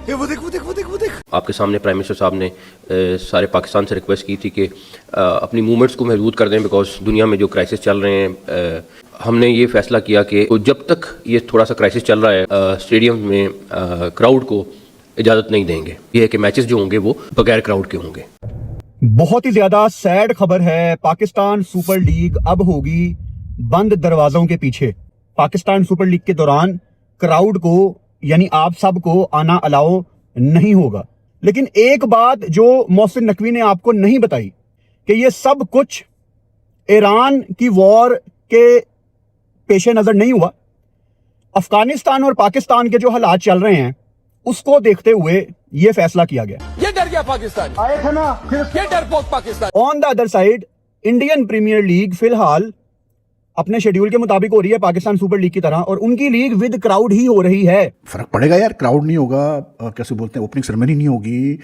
आपके सामने prime minister साहब ने सारे पाकिस्तान से रिक्वेस्ट की थी कि अपनी मूवमेंट्स को महदूद कर दें, बिकॉज दुनिया में जो क्राइसिस चल रहे हैं, हमने ये फैसला किया कि तो जब तक ये थोड़ा सा क्राइसिस चल रहा है स्टेडियम में क्राउड को इजाज़त नहीं देंगे। ये है कि मैचेस जो होंगे वो बगैर क्राउड के होंगे। बहुत ही ज्यादा सैड खबर है। पाकिस्तान सुपर लीग अब होगी बंद दरवाजों के पीछे। पाकिस्तान सुपर लीग के दौरान क्राउड को यानी आप सबको आना अलाउ नहीं होगा। लेकिन एक बात जो मोहसिन नकवी ने आपको नहीं बताई कि ये सब कुछ ईरान की वॉर के पेश नजर नहीं हुआ। अफगानिस्तान और पाकिस्तान के जो हालात चल रहे हैं उसको देखते हुए ये फैसला किया गया। ये डर गया पाकिस्तान, आए थे ना, ये डरपोक Pakistan. On the other side Indian Premier League फिलहाल अपने शेड्यूल के मुताबिक हो रही है पाकिस्तान सुपर लीग की तरह, और उनकी लीग विद क्राउड ही हो रही है। फर्क पड़ेगा यार, क्राउड नहीं होगा, कैसे बोलते हैं, ओपनिंग सेरेमनी नहीं होगी,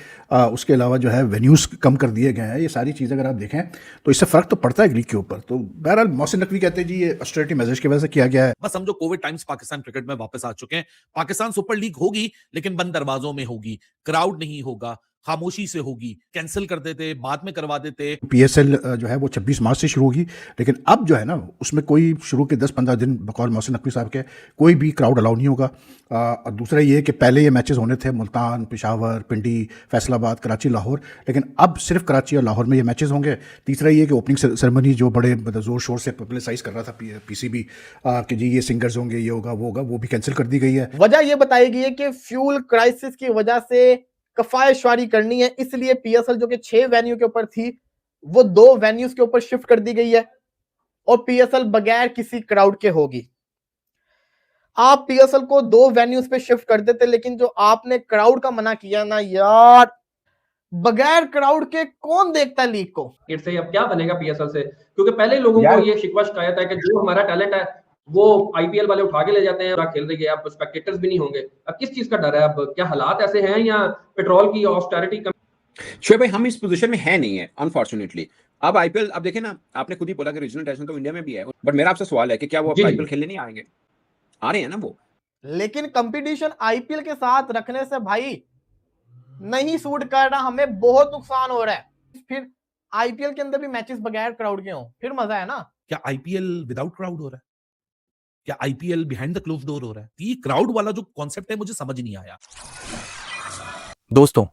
उसके अलावा जो है वेन्यूज कम कर दिए गए हैं। ये सारी चीज़ें अगर आप देखें तो इससे फर्क तो पड़ता है लीग के ऊपर। तो बहरहाल मोहसिन नकवी कहते हैं जी ये ऑस्टेरिटी मेजर्स की वजह से किया गया है। बस समझो कोविड टाइम्स पाकिस्तान क्रिकेट में वापस आ चुके हैं। पाकिस्तान सुपर लीग होगी लेकिन बंद दरवाजों में होगी, क्राउड नहीं होगा, खामोशी से होगी। कैंसिल कर देते, बाद में करवा देते। पीएसएल जो है वो 26 मार्च से शुरू होगी, लेकिन अब जो है ना उसमें कोई शुरू के 10-15 दिन बकौल मोहसिन नकवी साहब के कोई भी क्राउड अलाउ नहीं होगा। और दूसरा ये कि पहले ये मैचेस होने थे मुल्तान, पेशावर, पिंडी, फैसलाबाद, कराची, लाहौर, लेकिन अब सिर्फ कराची और लाहौर में ये मैचेस होंगे। तीसरा ये कि ओपनिंग सेरेमनी जो बड़े जोर शोर से पब्लिसाइज कर रहा था पीसीबी कि जी ये सिंगर्स होंगे, ये होगा, वो होगा, वो भी कैंसिल कर दी गई है। वजह ये बताई गई है कि फ्यूल क्राइसिस की वजह से कफायशवारी करनी है, इसलिए पीएसएल जो कि 6 वेन्यू के ऊपर थी वो 2 वेन्यूज के ऊपर शिफ्ट कर दी गई है और पीएसएल बगैर किसी क्राउड के होगी। आप पीएसएल को 2 वेन्यूज पे शिफ्ट कर देते, लेकिन जो आपने क्राउड का मना किया ना यार, बगैर क्राउड के कौन देखता लीग को। से अब क्या बनेगा पीएसएल से, क्योंकि पहले लोगों को ये शिकवा शिकायत है कि जो हमारा टैलेंट है वो आईपीएल वाले उठा के ले जाते हैं और खेल रही है, अब स्पेक्टेटर्स भी नहीं होंगे। अब किस चीज का डर है? अब क्या हालात ऐसे हैं या पेट्रोल की ऑस्टेरिटी कम? शोएब भाई, हम इस पोजीशन में है नहीं है अनफॉर्चुनेटली। अब आईपीएल, अब देखें ना, आपने खुद ही बोला कि रीजनल टेंशन तो इंडिया में भी है, बट मेरा आपसे सवाल है कि क्या वो आईपीएल खेलने नहीं आएंगे? आ रहे हैं ना वो। लेकिन कंपटीशन आईपीएल के साथ रखने से भाई नहीं सूट कर रहा, हमें बहुत नुकसान हो रहा है। फिर आईपीएल के अंदर भी मैचेस बगैर क्राउड के हों, फिर मजा है ना। क्या आईपीएल विदाउट क्राउड हो रहा है? क्या IPL behind the close door हो रहा है? ये क्राउड वाला जो कॉन्सेप्ट है मुझे समझ नहीं आया। दोस्तों,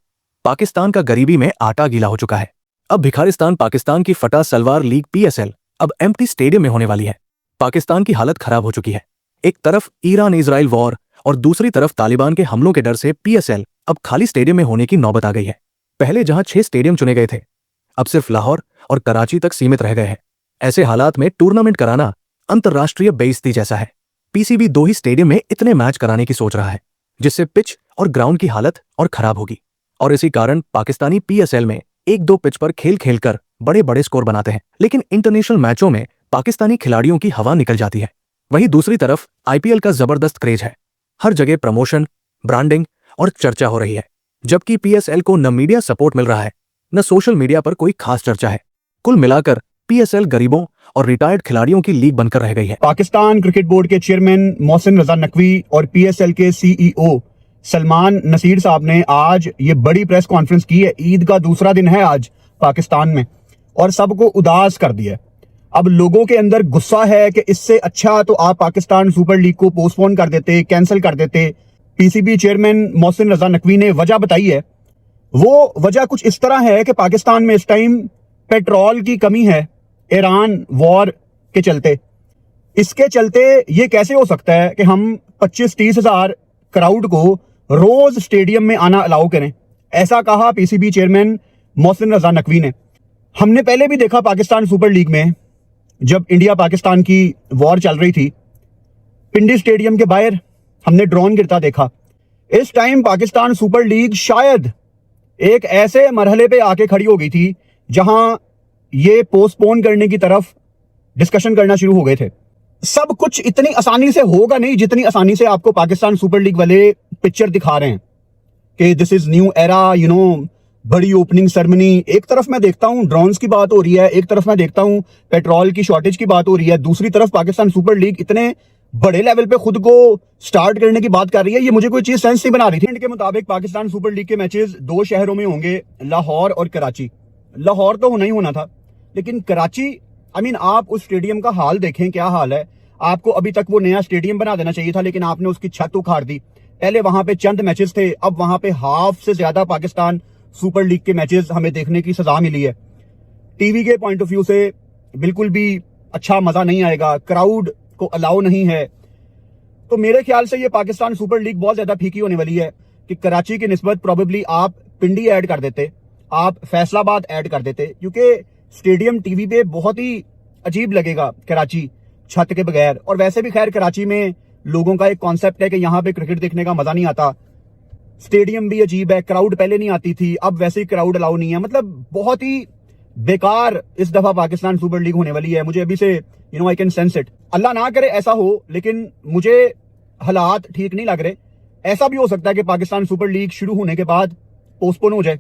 पाकिस्तान का गरीबी में आटा गीला हो चुका है। अब भिखारिस्तान पाकिस्तान की फटा सलवार लीग पीएसएल अब एम्प्टी स्टेडियम में होने वाली है। पाकिस्तान की हालत खराब हो चुकी है। एक तरफ ईरान इजराइल वॉर और दूसरी तरफ तालिबान के हमलों के डर से पीएसएल अब खाली स्टेडियम में होने की नौबत आ गई है। पहले जहां 6 स्टेडियम चुने गए थे, अब सिर्फ लाहौर और कराची तक सीमित रह गए हैं। ऐसे हालात में टूर्नामेंट कराना अंतर्राष्ट्रीय बेइज्जती जैसा है। पीसीबी 2 ही स्टेडियम में इतने मैच कराने की सोच रहा है, जिससे पिच और ग्राउंड की हालत और खराब होगी। और इसी कारण पाकिस्तानी पीएसएल में 1-2 पिच पर खेल खेलकर बड़े बड़े स्कोर बनाते हैं, लेकिन इंटरनेशनल मैचों में पाकिस्तानी खिलाड़ियों की हवा निकल जाती है। वहीं दूसरी तरफ आईपीएल का जबरदस्त क्रेज है। हर जगह प्रमोशन, ब्रांडिंग और चर्चा हो रही है, जबकि पीएसएल को न मीडिया सपोर्ट मिल रहा है, न सोशल मीडिया पर कोई खास चर्चा है। कुल मिलाकर पीएसएल गरीबों और रिटायर्ड खिलाड़ियों की लीग बनकर रह गई है। पाकिस्तान क्रिकेट बोर्ड के चेयरमैन मोहसिन रजा नकवी और पीएसएल के सीईओ सलमान नसीर साहब ने आज ये बड़ी प्रेस कॉन्फ्रेंस की है। ईद का दूसरा दिन है आज पाकिस्तान में, और सबको उदास कर दिया। अब लोगों के अंदर गुस्सा है कि इससे अच्छा तो आप पाकिस्तान सुपर लीग को पोस्टपोन कर देते, कैंसिल कर देते। पीसीबी चेयरमैन मोहसिन रजा नकवी ने वजह बताई है। वो वजह कुछ इस तरह है कि पाकिस्तान में इस टाइम पेट्रोल की कमी है ईरान वॉर के चलते। इसके चलते ये कैसे हो सकता है कि हम 25-30 हजार क्राउड को रोज स्टेडियम में आना अलाउ करें। ऐसा कहा पीसीबी चेयरमैन मोहसिन रजा नकवी ने। हमने पहले भी देखा पाकिस्तान सुपर लीग में, जब इंडिया पाकिस्तान की वॉर चल रही थी, पिंडी स्टेडियम के बाहर हमने ड्रोन गिरता देखा। इस टाइम पाकिस्तान सुपर लीग शायद एक ऐसे मरहले पे आके खड़ी हो गई थी जहां ये पोस्टपोन करने की तरफ डिस्कशन करना शुरू हो गए थे। सब कुछ इतनी आसानी से होगा नहीं जितनी आसानी से आपको पाकिस्तान सुपर लीग वाले पिक्चर दिखा रहे हैं कि this is new era, you know, बड़ी ओपनिंग सेरेमनी। एक तरफ मैं देखता हूं ड्रोन्स की बात हो रही है, एक तरफ मैं देखता हूं पेट्रोल की शॉर्टेज की बात हो रही है, दूसरी तरफ पाकिस्तान सुपर लीग इतने बड़े लेवल पे खुद को स्टार्ट करने की बात कर रही है, ये मुझे कोई चीज सेंस नहीं बना रही थी। के मुताबिक पाकिस्तान सुपर लीग के मैचेस 2 शहरों में होंगे, लाहौर और कराची। लाहौर तो होना ही होना था, लेकिन कराची आप उस स्टेडियम का हाल देखें, क्या हाल है। आपको अभी तक वो नया स्टेडियम बना देना चाहिए था, लेकिन आपने उसकी छत उखाड़ दी। पहले वहां पे चंद मैचेस थे, अब वहां पे हाफ से ज्यादा पाकिस्तान सुपर लीग के मैचेस हमें देखने की सजा मिली है। टीवी के पॉइंट ऑफ व्यू से बिल्कुल भी अच्छा मजा नहीं आएगा, क्राउड को अलाउ नहीं है। तो मेरे ख्याल से ये पाकिस्तान सुपर लीग बहुत ज्यादा फीकी होने वाली है कि कराची की निस्बत प्रोबेबली आप पिंडी ऐड कर देते, आप फैसलाबाद ऐड कर देते, क्योंकि स्टेडियम टीवी पे बहुत ही अजीब लगेगा कराची छत के बगैर। और वैसे भी खैर कराची में लोगों का एक कॉन्सेप्ट है कि यहाँ पे क्रिकेट देखने का मजा नहीं आता। स्टेडियम भी अजीब है, क्राउड पहले नहीं आती थी, अब वैसे ही क्राउड अलाउ नहीं है। मतलब बहुत ही बेकार इस दफा पाकिस्तान सुपर लीग होने वाली है। मुझे अभी से आई कैन सेंस इट। अल्लाह ना करे ऐसा हो, लेकिन मुझे हालात ठीक नहीं लग रहे। ऐसा भी हो सकता है कि पाकिस्तान सुपर लीग शुरू होने के बाद पोस्टपोन हो जाए।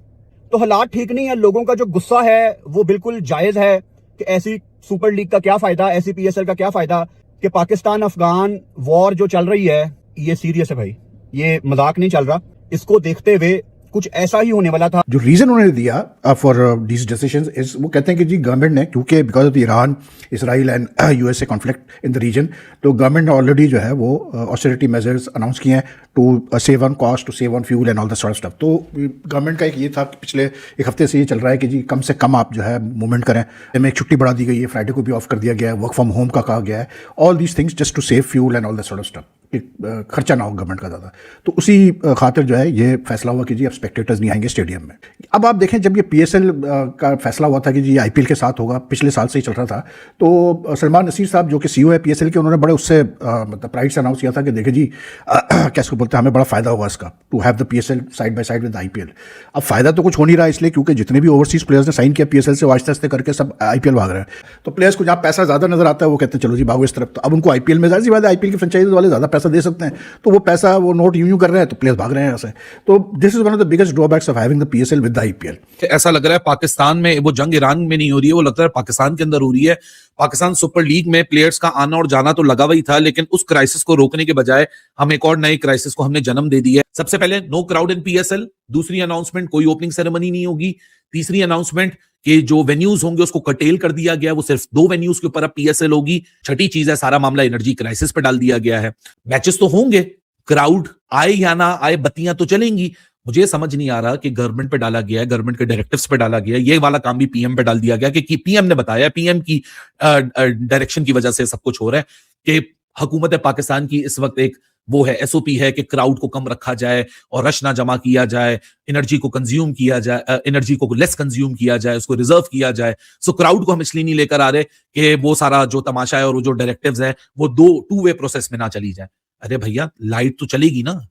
तो हालात ठीक नहीं है, लोगों का जो गुस्सा है वो बिल्कुल जायज है कि ऐसी सुपर लीग का क्या फायदा, ऐसी पीएसएल का क्या फायदा। कि पाकिस्तान अफगान वॉर जो चल रही है ये सीरियस है भाई, ये मजाक नहीं चल रहा। इसको देखते हुए कुछ ऐसा ही होने वाला था। जो रीजन उन्होंने दिया फॉर दीज डिसीजंस इज, वो कहते हैं कि जी गवर्नमेंट ने, क्योंकि because of Iran, Israel and USA conflict in the region, तो गवर्नमेंट ने ऑलरेडी जो है वो ऑस्टेरिटी मेजर्स अनाउंस किए हैं to save on cost, to save on fuel and all the sort of stuff. तो गवर्नमेंट का एक ये था कि पिछले एक हफ्ते से ये चल रहा है कि जी कम से कम आप जो है मूवमेंट करें। हमें एक छुट्टी बढ़ा दी गई है, फ्राइडे को भी ऑफ कर दिया गया है, वर्क फ्रॉम होम का कहा गया है, all these things just to save fuel and all the sort of stuff, खर्चा ना हो गवर्नमेंट का ज़्यादा। तो उसी खातिर जो है ये फैसला हुआ कि जी अब स्पेक्टेटर्स नहीं आएंगे स्टेडियम में। अब आप देखें, जब ये पीएसएल का फैसला हुआ था कि जी आईपीएल के साथ होगा, पिछले साल से ही चल रहा था, तो सलमान नसीर साहब जो कि सीईओ है पीएसएल के, उन्होंने बड़े उससे मतलब प्राइड से अनाउंस किया था कि देखिए जी कैसे बोलते हैं, हमें बड़ा फायदा होगा इसका, to have the PSL side by side with IPL. अब फायदा तो कुछ हो नहीं रहा, इसलिए क्योंकि जितने भी ओवरसीज प्लेयर्स ने साइन किया पीएसएल से, आहिस्ते आहिस्ते करके सब आईपीएल भाग रहे हैं। तो प्लेयर्स को जहाँ पैसा ज़्यादा नजर आता है वो कहते हैं चलो जी भागो इस तरफ। तो अब उनको आईपीएल में जाहिर सी बात है आईपीएल के फ्रेंचाइज वाले ज़्यादा पैसा दे सकते हैं, तो वो पैसा वो नोट यूं कर रहे हैं, तो प्लेयर्स भाग रहे हैं ऐसे। तो this is one of the biggest drawbacks of having the PSL with the IPL. ऐसा लग रहा है पाकिस्तान में वो जंग ईरान में नहीं हो रही है, वो लगता है पाकिस्तान के अंदर हो रही है। पाकिस्तान सुपर लीग में प्लेयर्स का आना और जाना तो लगा हुआ था, लेकिन उस क्राइसिस को रोकने के बजाय हम एक और नए क्राइसिस को हमने जन्म दे दिया है। सबसे पहले नो क्राउड इन पीएसएल, दूसरी अनाउंसमेंट कोई ओपनिंग सेरेमनी नहीं होगी, तीसरी अनाउंसमेंट कि जो वेन्यूज होंगे उसको कटेल कर दिया गया, वो सिर्फ 2 वेन्यूज के ऊपर अब पीएसएल होगी। छठी चीज है, सारा मामला एनर्जी क्राइसिस पे डाल दिया गया है। मैचेस तो होंगे, क्राउड आए या ना आए, बत्तियां तो चलेंगी। मुझे समझ नहीं आ रहा कि गवर्नमेंट पे डाला गया है, गवर्नमेंट के डायरेक्टिव्स पे डाला गया है, ये वाला काम भी पीएम पे डाल दिया गया कि पीएम ने बताया, पीएम की डायरेक्शन की वजह से सब कुछ हो रहा है कि हुकूमत पाकिस्तान की इस वक्त एक वो है एसओपी है कि क्राउड को कम रखा जाए और रश ना जमा किया जाए, एनर्जी को कंज्यूम किया जाए, एनर्जी को लेस कंज्यूम किया जाए, उसको रिजर्व किया जाए। सो क्राउड को हम इसलिए नहीं लेकर आ रहे कि वो सारा जो तमाशा है और वो जो डायरेक्टिव्स है वो 2 वे प्रोसेस में ना चली जाए। अरे भैया लाइट तो चलेगी ना,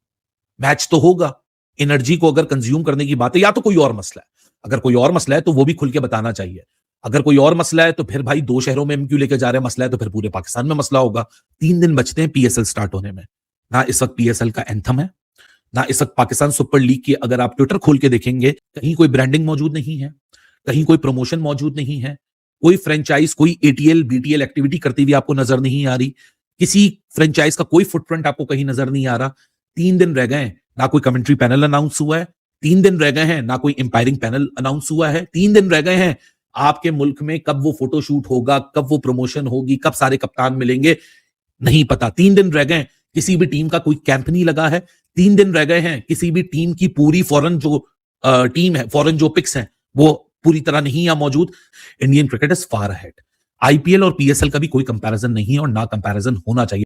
मैच तो होगा। एनर्जी को अगर कंज्यूम करने की बात है, या तो कोई और मसला है, अगर कोई और मसला है तो वो भी खुल के बताना चाहिए। अगर कोई और मसला है तो फिर भाई 2 शहरों में हम क्यों लेके जा रहे हैं, मसला है तो फिर पूरे पाकिस्तान में मसला होगा। 3 दिन बचते हैं पीएसएल स्टार्ट होने में, ना इस वक्त पीएसएल का एंथम है, ना इस वक्त पाकिस्तान सुपर लीग की अगर आप ट्विटर खोल के देखेंगे कहीं कोई ब्रांडिंग मौजूद नहीं है, कहीं कोई प्रमोशन मौजूद नहीं है, कोई फ्रेंचाइज कोई एटीएल बीटीएल एक्टिविटी करती हुई आपको नजर नहीं आ रही, किसी फ्रेंचाइज का कोई फुटप्रिंट आपको कहीं नजर नहीं आ रहा। 3 दिन रह गए, ना कोई कमेंट्री पैनल अनाउंस हुआ है, 3 दिन रह गए हैं, ना कोई एम्पायरिंग पैनल अनाउंस हुआ है, 3 दिन रह गए हैं। आपके मुल्क में कब वो फोटोशूट होगा, कब वो प्रमोशन होगी, कब सारे कप्तान मिलेंगे, नहीं पता। 3 दिन रह गए, किसी भी टीम का कोई कैंप नहीं लगा है। 3 दिन रह गए हैं, किसी भी टीम की पूरी फॉरेन जो टीम है, फॉरेन जो पिक्स हैं वो पूरी तरह नहीं है मौजूद। Indian cricket is far ahead. IPL और पीएसएल का भी कोई कंपैरिजन नहीं है और ना कंपैरिजन होना चाहिए।